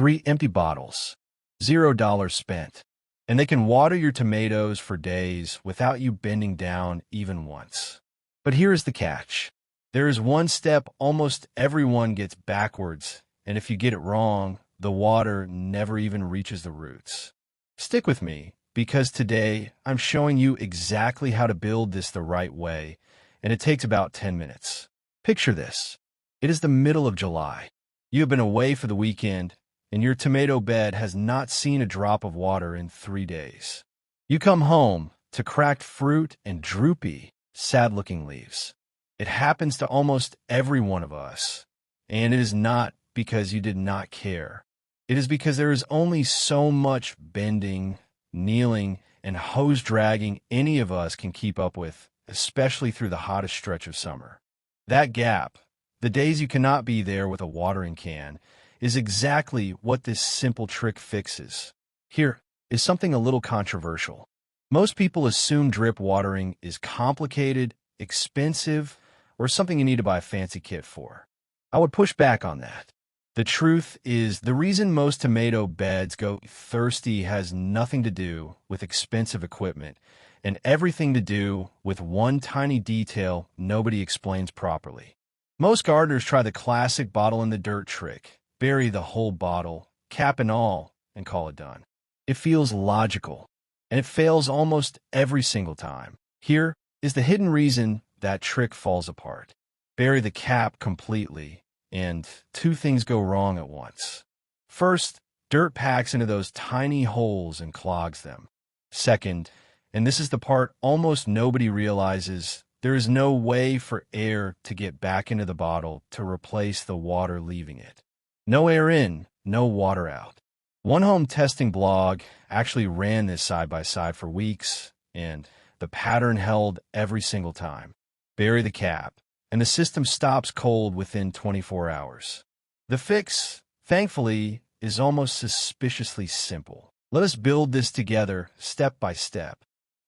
3 empty bottles, $0 spent. And they can water your tomatoes for days without you bending down even once. But here is the catch. There is one step almost everyone gets backwards, and if you get it wrong, the water never even reaches the roots. Stick with me, because today I'm showing you exactly how to build this the right way, and it takes about 10 minutes. Picture this. It is the middle of July. You have been away for the weekend, and your tomato bed has not seen a drop of water in 3 days. You come home to cracked fruit and droopy, sad-looking leaves. It happens to almost every one of us, and it is not because you did not care. It is because there is only so much bending, kneeling, and hose dragging any of us can keep up with, especially through the hottest stretch of summer. That gap, the days you cannot be there with a watering can, is exactly what this simple trick fixes. Here is something a little controversial. Most people assume drip watering is complicated, expensive, or something you need to buy a fancy kit for. I would push back on that. The truth is, the reason most tomato beds go thirsty has nothing to do with expensive equipment and everything to do with one tiny detail nobody explains properly. Most gardeners try the classic bottle in the dirt trick, bury the whole bottle, cap and all, and call it done. It feels logical, and it fails almost every single time. Here is the hidden reason that trick falls apart. Bury the cap completely, and 2 things go wrong at once. First, dirt packs into those tiny holes and clogs them. Second, and this is the part almost nobody realizes, there is no way for air to get back into the bottle to replace the water leaving it. No air in, no water out. One home testing blog actually ran this side by side for weeks, and the pattern held every single time. Bury the cap, and the system stops cold within 24 hours. The fix, thankfully, is almost suspiciously simple. Let us build this together step by step.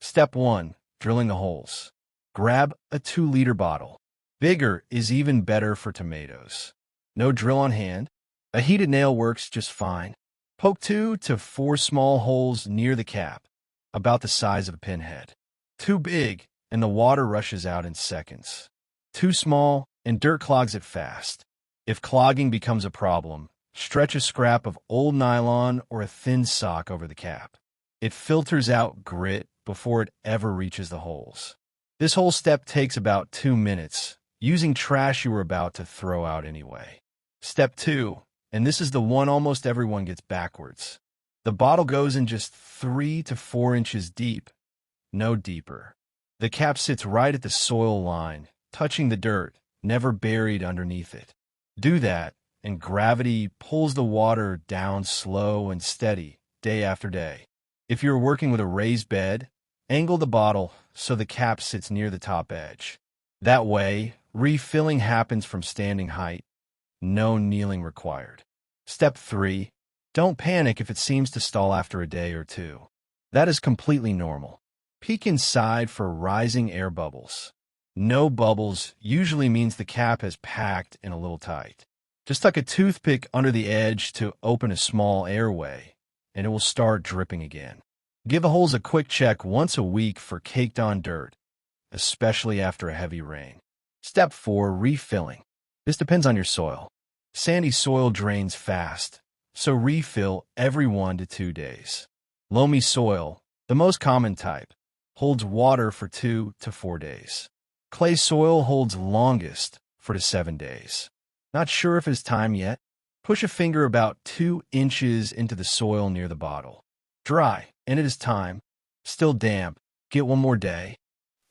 Step 1, drilling the holes. Grab a 2-liter bottle. Bigger is even better for tomatoes. No drill on hand. A heated nail works just fine. Poke 2 to 4 small holes near the cap, about the size of a pinhead. Too big, and the water rushes out in seconds. Too small, and dirt clogs it fast. If clogging becomes a problem, stretch a scrap of old nylon or a thin sock over the cap. It filters out grit before it ever reaches the holes. This whole step takes about 2 minutes, using trash you were about to throw out anyway. Step 2, and this is the one almost everyone gets backwards. The bottle goes in just 3 to 4 inches deep, no deeper. The cap sits right at the soil line, touching the dirt, never buried underneath it. Do that, and gravity pulls the water down slow and steady, day after day. If you're working with a raised bed, angle the bottle so the cap sits near the top edge. That way, refilling happens from standing height. No kneeling required. Step 3. Don't panic if it seems to stall after a day or 2. That is completely normal. Peek inside for rising air bubbles. No bubbles usually means the cap has packed in a little tight. Just tuck a toothpick under the edge to open a small airway, and it will start dripping again. Give the holes a quick check once a week for caked-on dirt, especially after a heavy rain. Step 4. Refilling. This depends on your soil. Sandy soil drains fast, so refill every 1 to 2 days. Loamy soil, the most common type, holds water for 2 to 4 days. Clay soil holds longest, 4 to 7 days. Not sure if it's time yet? Push a finger about 2 inches into the soil near the bottle. Dry, and it is time. Still damp. Get 1 more day.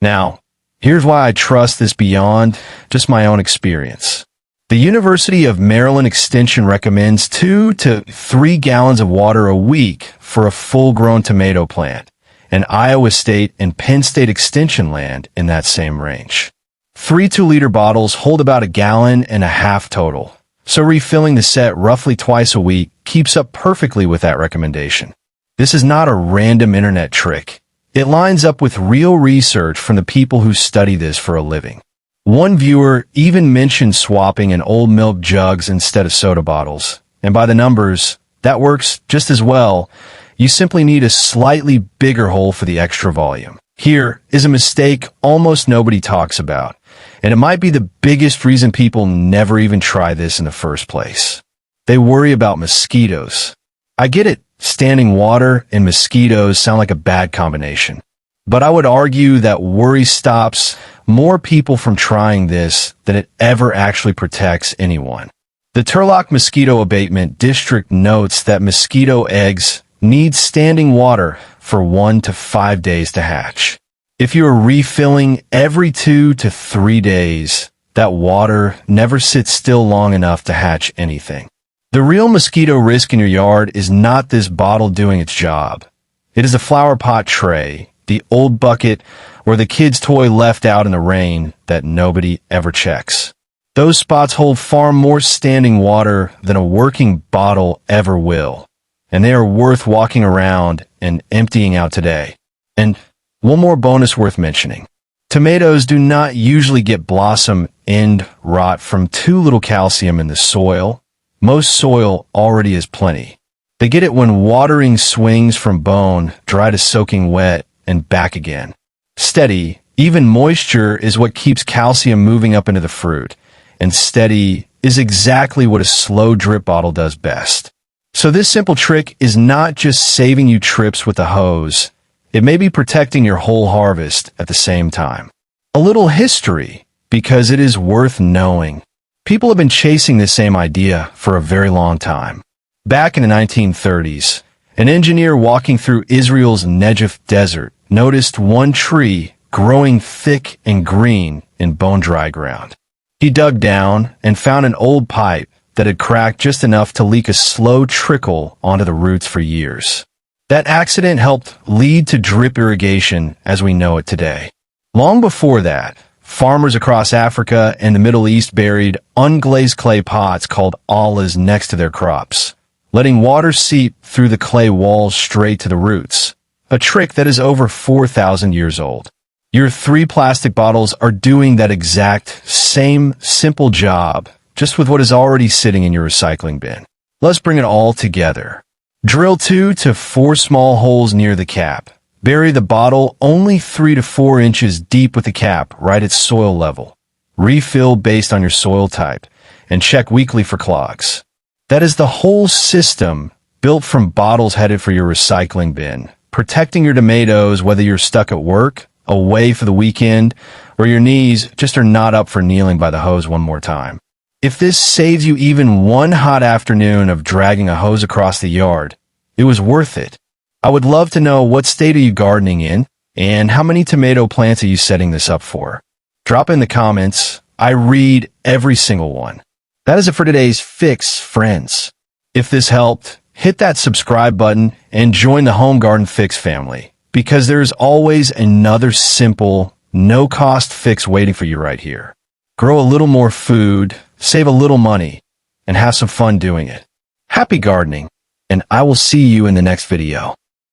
Now, here's why I trust this beyond just my own experience. The University of Maryland Extension recommends 2 to 3 gallons of water a week for a full-grown tomato plant, and Iowa State and Penn State Extension land in that same range. 3 2-liter bottles hold about 1.5 gallons total, so refilling the set roughly twice a week keeps up perfectly with that recommendation. This is not a random internet trick. It lines up with real research from the people who study this for a living. One viewer even mentioned swapping in old milk jugs instead of soda bottles, and by the numbers, That works just as well. You simply need a slightly bigger hole for the extra volume. Here is a mistake almost nobody talks about, and it might be the biggest reason people never even try this in the first place. They worry about mosquitoes. I get it, standing water and mosquitoes sound like a bad combination. But I would argue that worry stops more people from trying this than it ever actually protects anyone. The Turlock Mosquito Abatement District notes that mosquito eggs need standing water for 1 to 5 days to hatch. If you are refilling every 2 to 3 days, that water never sits still long enough to hatch anything. The real mosquito risk in your yard is not this bottle doing its job. It is a flower pot tray, the old bucket or the kid's toy left out in the rain that nobody ever checks. Those spots hold far more standing water than a working bottle ever will, and they are worth walking around and emptying out today. And one more bonus worth mentioning. Tomatoes do not usually get blossom end rot from too little calcium in the soil. Most soil already has plenty. They get it when watering swings from bone, dry to soaking wet, and back again. Steady, even moisture is what keeps calcium moving up into the fruit, and steady is exactly what a slow drip bottle does best. So this simple trick is not just saving you trips with a hose, it may be protecting your whole harvest at the same time. A little history, because it is worth knowing. People have been chasing this same idea for a very long time. Back in the 1930s, an engineer walking through Israel's Negev desert noticed one tree growing thick and green in bone-dry ground. He dug down and found an old pipe that had cracked just enough to leak a slow trickle onto the roots for years. That accident helped lead to drip irrigation as we know it today. Long before that, farmers across Africa and the Middle East buried unglazed clay pots called allahs next to their crops, letting water seep through the clay walls straight to the roots, a trick that is over 4,000 years old. Your 3 plastic bottles are doing that exact same simple job, just with what is already sitting in your recycling bin. Let's bring it all together. Drill 2 to 4 small holes near the cap. Bury the bottle only 3 to 4 inches deep with the cap right at soil level. Refill based on your soil type, and check weekly for clogs. That is the whole system built from bottles headed for your recycling bin, protecting your tomatoes whether you're stuck at work, away for the weekend, or your knees just are not up for kneeling by the hose one more time. If this saves you even one hot afternoon of dragging a hose across the yard, it was worth it. I would love to know what state are you gardening in, and how many tomato plants are you setting this up for? Drop in the comments. I read every single one. That is it for today's fix, friends. If this helped, hit that subscribe button and join the Home Garden Fix family, because there's always another simple, no-cost fix waiting for you right here. Grow a little more food, save a little money, and have some fun doing it. Happy gardening, and I will see you in the next video.